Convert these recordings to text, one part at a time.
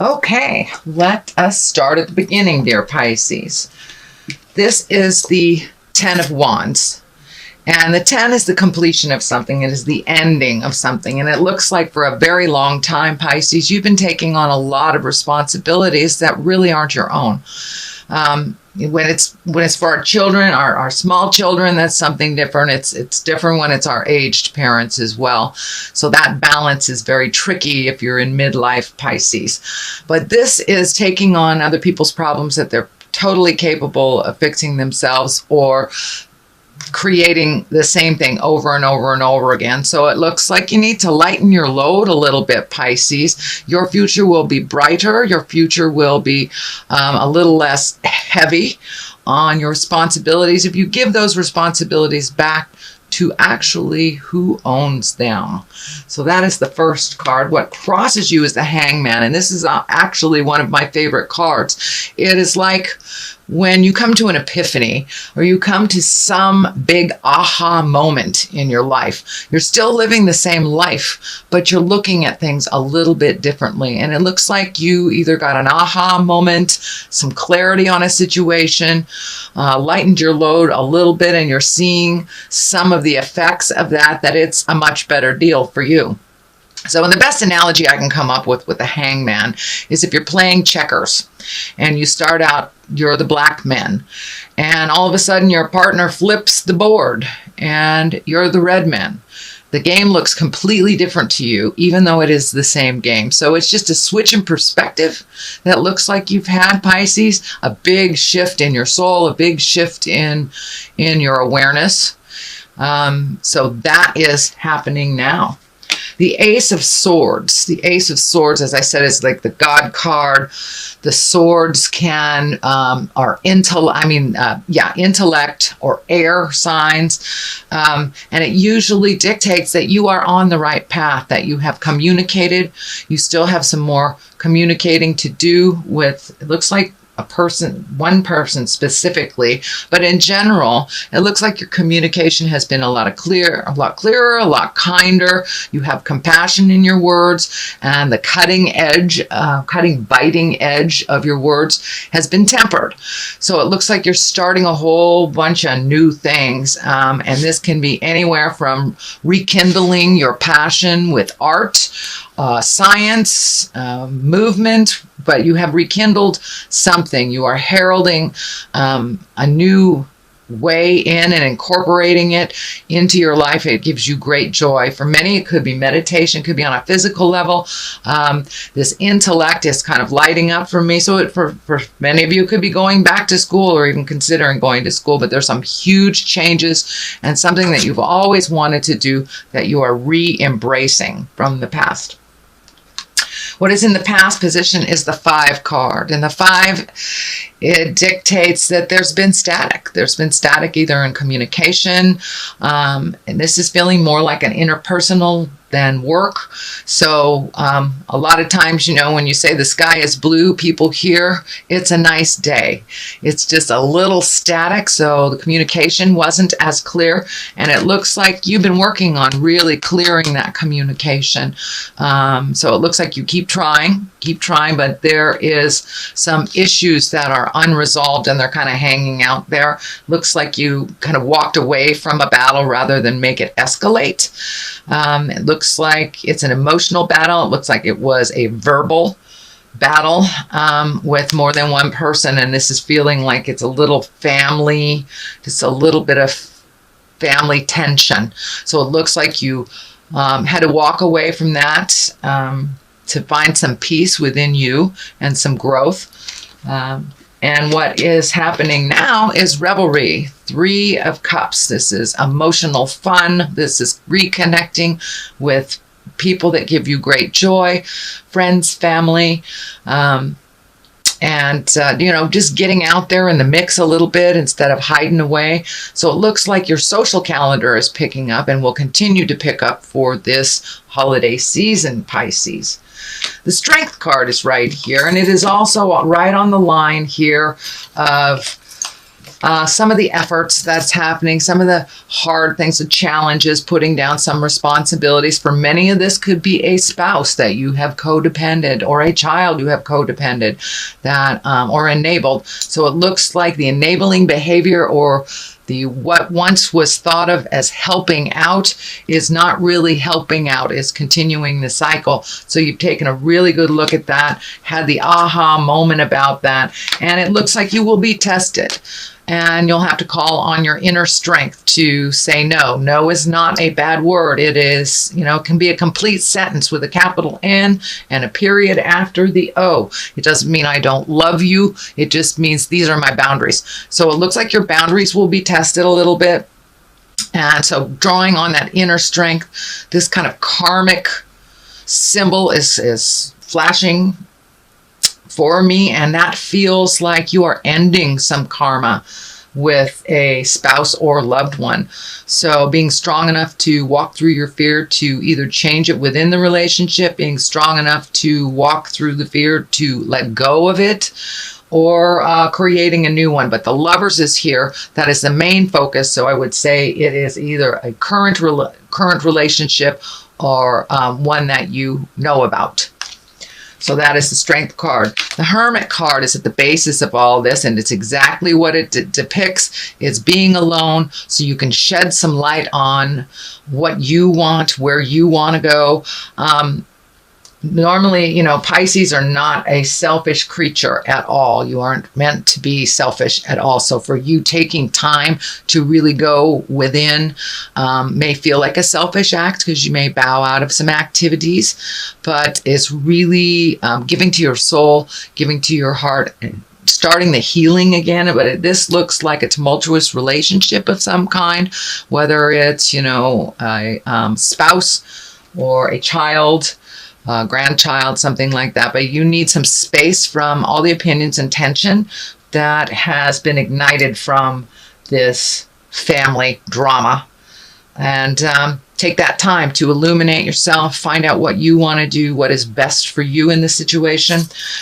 Okay, let us start at the beginning, dear Pisces. This is the 10 of Wands. And the 10 is the completion of something. It is the ending of something. And it looks like for a very long time, Pisces, you've been taking on a lot of responsibilities that really aren't your own. When it's for our children, our small children, that's something different. It's different when it's our aged parents as well. So that balance is very tricky if you're in midlife, Pisces. But this is taking on other people's problems that they're totally capable of fixing themselves, or creating the same thing over and over and over again. So it looks like you need to lighten your load a little bit, Pisces. Your future will be brighter. Your future will be a little less heavy on your responsibilities if you give those responsibilities back to actually who owns them. So that is the first card. What crosses you is the Hangman, and this is actually one of my favorite cards. It is like when you come to an epiphany, or you come to some big aha moment in your life. You're still living the same life, but you're looking at things a little bit differently. And it looks like you either got an aha moment, some clarity on a situation, lightened your load a little bit, and you're seeing some of the effects of that it's a much better deal for you. So the best analogy I can come up with the Hangman is if you're playing checkers and you start out, you're the black man, and all of a sudden your partner flips the board and you're the red man. The game looks completely different to you, even though it is the same game. So it's just a switch in perspective that looks like you've had, Pisces, a big shift in your soul, a big shift in your awareness. So that is happening now. The Ace of Swords. The Ace of Swords, as I said, is like the God card. The swords are intellect or air signs. And it usually dictates that you are on the right path, that you have communicated. You still have some more communicating to do with, it looks like, one person specifically, but in general, it looks like your communication has been a lot clearer, a lot kinder. You have compassion in your words, and the biting edge of your words has been tempered. So it looks like you're starting a whole bunch of new things, and this can be anywhere from rekindling your passion with art, science, movement, but you have rekindled something. You are heralding a new way in and incorporating it into your life. It gives you great joy. For many, it could be meditation, it could be on a physical level. This intellect is kind of lighting up for me. So for many of you, it could be going back to school or even considering going to school, but there's some huge changes and something that you've always wanted to do that you are re-embracing from the past. What is in the past position is the 5 card. And the 5, it dictates that there's been static. There's been static either in communication, and this is feeling more like an interpersonal than work. So a lot of times, when you say the sky is blue, people hear it's a nice day. It's just a little static, so the communication wasn't as clear, and it looks like you've been working on really clearing that communication. So it looks like you keep trying, but there is some issues that are unresolved and they're kind of hanging out there. Looks like you kind of walked away from a battle rather than make it escalate. It looks like it's an emotional battle. It looks like it was a verbal battle with more than one person, and this is feeling like it's a little family, just a little bit of family tension. So it looks like you had to walk away from that to find some peace within you and some growth. And what is happening now is revelry. 3 of Cups. This is emotional fun. This is reconnecting with people that give you great joy, friends, family, and just getting out there in the mix a little bit instead of hiding away. So it looks like your social calendar is picking up and will continue to pick up for this holiday season, Pisces. The Strength card is right here, and it is also right on the line here of some of the efforts that's happening, some of the hard things, the challenges, putting down some responsibilities. For many of this could be a spouse that you have codependent, or a child you have codependent, that or enabled. So it looks like the enabling behavior, or the what once was thought of as helping out, is not really helping out, is continuing the cycle. So you've taken a really good look at that, had the aha moment about that, and it looks like you will be tested. And you'll have to call on your inner strength to say no. No is not a bad word. It is, it can be a complete sentence with a capital N and a period after the O. It doesn't mean I don't love you. It just means these are my boundaries. So it looks like your boundaries will be tested a little bit. And so drawing on that inner strength, this kind of karmic symbol is flashing for me, and that feels like you are ending some karma with a spouse or loved one. So being strong enough to walk through your fear to either change it within the relationship, being strong enough to walk through the fear to let go of it, or creating a new one. But the Lovers is here. That is the main focus. So I would say it is either a current relationship or one that you know about. So that is the Strength card. The Hermit card is at the basis of all this, and it's exactly what it depicts. It's being alone, so you can shed some light on what you want, where you want to go. Normally, Pisces are not a selfish creature at all. You aren't meant to be selfish at all. So for you, taking time to really go within may feel like a selfish act, because you may bow out of some activities, but it's really giving to your soul, giving to your heart, and starting the healing again. But this looks like a tumultuous relationship of some kind, whether it's, a spouse or a child, grandchild, something like that. But you need some space from all the opinions and tension that has been ignited from this family drama. And take that time to illuminate yourself, find out what you want to do, what is best for you in this situation.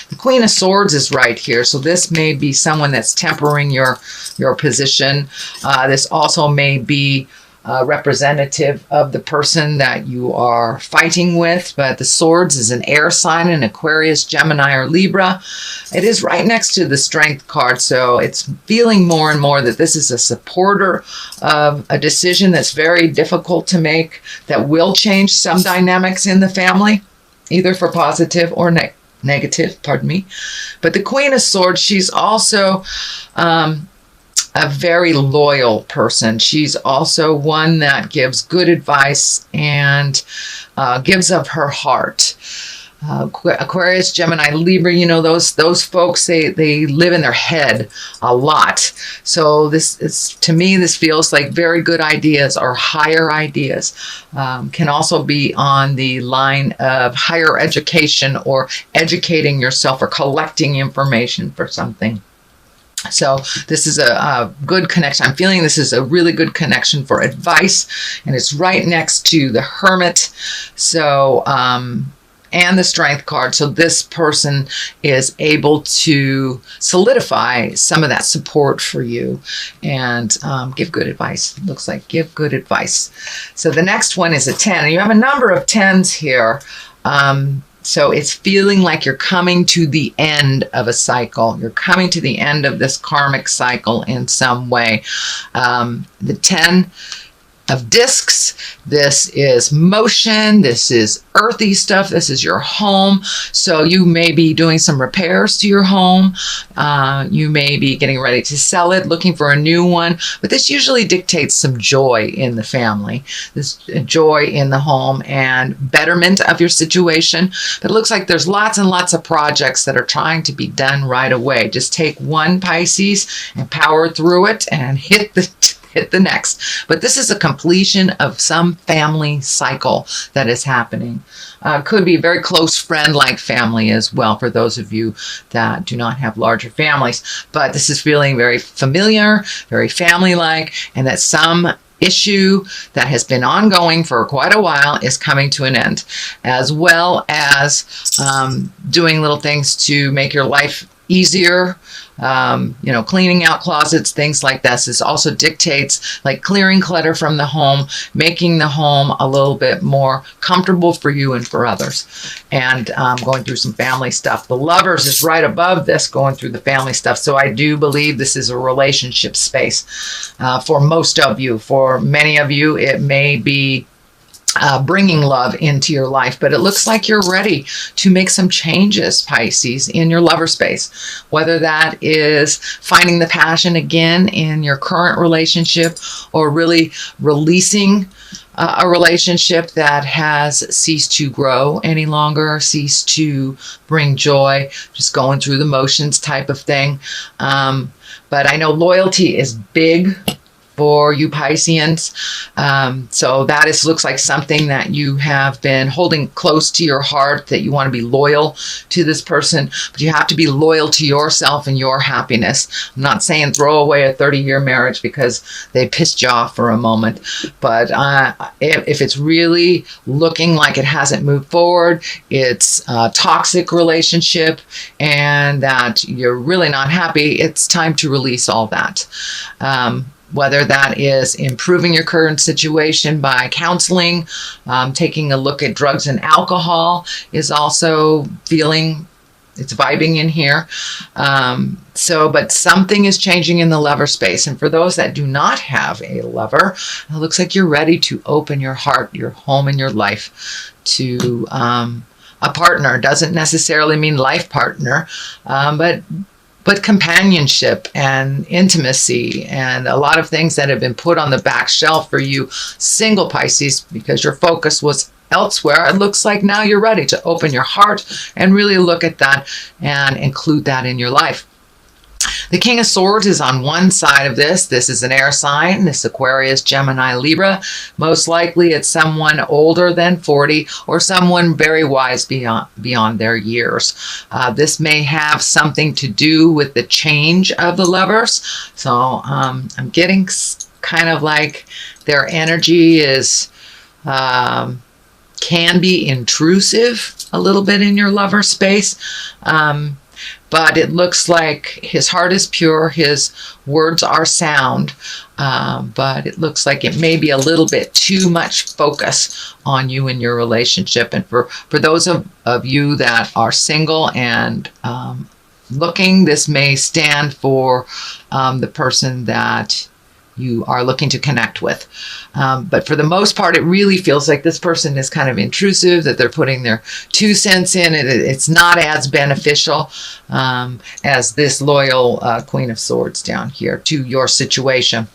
The Queen of Swords is right here. So this may be someone that's tempering your position. This also may be representative of the person that you are fighting with. But the Swords is an air sign, an Aquarius, Gemini, or Libra. It is right next to the Strength card, so it's feeling more and more that this is a supporter of a decision that's very difficult to make, that will change some dynamics in the family, either for positive or negative, pardon me. But the Queen of Swords, she's also a very loyal person. She's also one that gives good advice and gives of her heart. Aquarius, Gemini, Libra, those folks, they live in their head a lot. So to me, this feels like very good ideas or higher ideas. Can also be on the line of higher education, or educating yourself, or collecting information for something. So this is a good connection. I'm feeling this is a really good connection for advice, and it's right next to the Hermit. So, and the Strength card. So this person is able to solidify some of that support for you and give good advice. Looks like give good advice. So the next one is a 10. And you have a number of 10s here. So it's feeling like you're coming to the end of a cycle. You're coming to the end of this karmic cycle in some way. The 10 of discs, this is motion, this is earthy stuff, this is your home. So you may be doing some repairs to your home. You may be getting ready to sell it, looking for a new one. But this usually dictates some joy in the family, this joy in the home, and betterment of your situation. But it looks like there's lots and lots of projects that are trying to be done right away. Just take one, Pisces, and power through it and hit the next. But this is a completion of some family cycle that is happening. Could be a very close friend-like family as well, for those of you that do not have larger families. But this is feeling very familiar, very family-like, and that some issue that has been ongoing for quite a while is coming to an end, as well as doing little things to make your life easier. Cleaning out closets, things like this. This also dictates like clearing clutter from the home, making the home a little bit more comfortable for you and for others, and going through some family stuff. The Lovers is right above this, going through the family stuff. So I do believe this is a relationship space for most of you. For many of you, it may be bringing love into your life, but it looks like you're ready to make some changes, Pisces, in your lover space, whether that is finding the passion again in your current relationship, or really releasing a relationship that has ceased to grow any longer, ceased to bring joy, just going through the motions type of thing. But I know loyalty is big for you Pisceans. So that looks like something that you have been holding close to your heart, that you want to be loyal to this person, but you have to be loyal to yourself and your happiness. I'm not saying throw away a 30-year marriage because they pissed you off for a moment, but if it's really looking like it hasn't moved forward, it's a toxic relationship, and that you're really not happy, it's time to release all that. Whether that is improving your current situation by counseling, taking a look at drugs and alcohol is also it's vibing in here. But something is changing in the lover space. And for those that do not have a lover, it looks like you're ready to open your heart, your home, and your life to a partner. Doesn't necessarily mean life partner, but companionship and intimacy and a lot of things that have been put on the back shelf for you single Pisces because your focus was elsewhere. It looks like now you're ready to open your heart and really look at that and include that in your life. The King of Swords is on one side of this. This is an air sign. This Aquarius, Gemini, Libra. Most likely it's someone older than 40 or someone very wise beyond their years. This may have something to do with the change of the lovers. So I'm getting kind of like their energy is can be intrusive a little bit in your lover space. But it looks like his heart is pure, his words are sound, but it looks like it may be a little bit too much focus on you and your relationship. And for those of you that are single and looking, this may stand for the person that you are looking to connect with. But for the most part, it really feels like this person is kind of intrusive, that they're putting their 2 cents in. It's not as beneficial as this loyal Queen of Swords down here to your situation.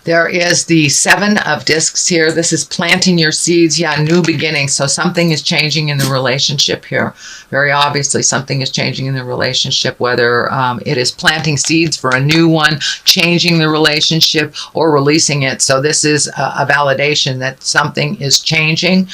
There is the 7 of Discs here. This is planting your seeds. Yeah, new beginnings. So something is changing in the relationship here. Very obviously, something is changing in the relationship, whether it is planting seeds for a new one, changing the relationship, or releasing it. So this is a validation that something is changing.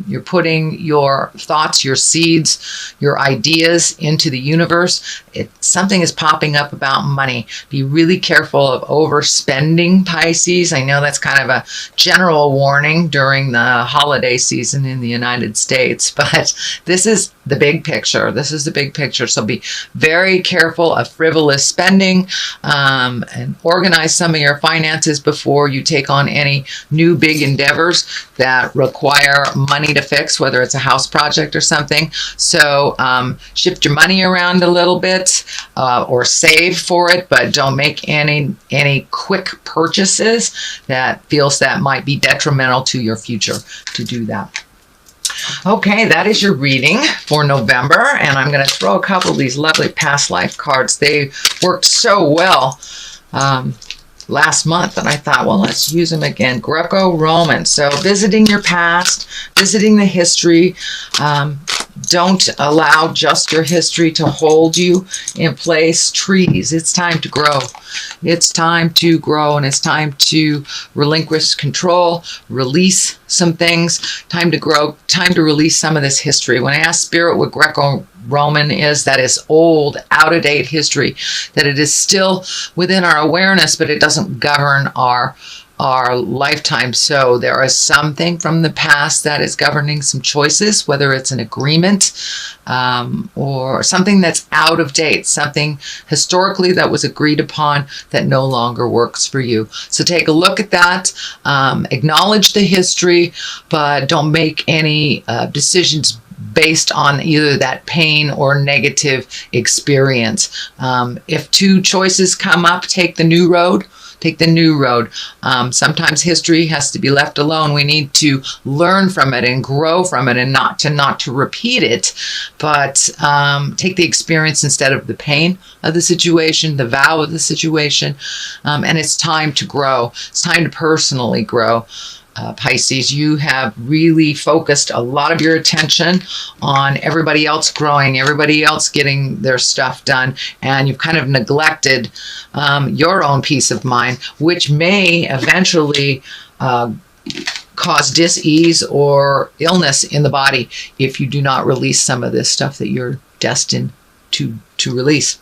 You're putting your thoughts, your seeds, your ideas into the universe. Something is popping up about money. Be really careful of overspending, Pisces. I know that's kind of a general warning during the holiday season in the United States, but this is the big picture. This is the big picture. So be very careful of frivolous spending and organize some of your finances before you take on any new big endeavors that require money to fix, whether it's a house project or something. So shift your money around a little bit or save for it, but don't make any quick purchases that feels that might be detrimental to your future to do that. Okay, that is your reading for November, and I'm going to throw a couple of these lovely past life cards. They worked so well last month, and I thought, well, let's use them again. Greco-Roman. So visiting your past, visiting the history. Don't allow just your history to hold you in place. Trees, it's time to grow. It's time to grow, and it's time to relinquish control, release some things, time to grow, time to release some of this history. When I ask Spirit what Greco-Roman is, that is old, out-of-date history, that it is still within our awareness, but it doesn't govern our our lifetime. So there is something from the past that is governing some choices, whether it's an agreement or something that's out of date, something historically that was agreed upon that no longer works for you. So take a look at that, acknowledge the history, but don't make any decisions based on either that pain or negative experience. If two choices come up, take the new road. Take the new road. Sometimes history has to be left alone. We need to learn from it and grow from it, and not to repeat it, but take the experience instead of the pain of the situation, the vow of the situation. And it's time to grow. It's time to personally grow. Pisces, you have really focused a lot of your attention on everybody else growing, everybody else getting their stuff done, and you've kind of neglected your own peace of mind, which may eventually cause dis-ease or illness in the body if you do not release some of this stuff that you're destined to release.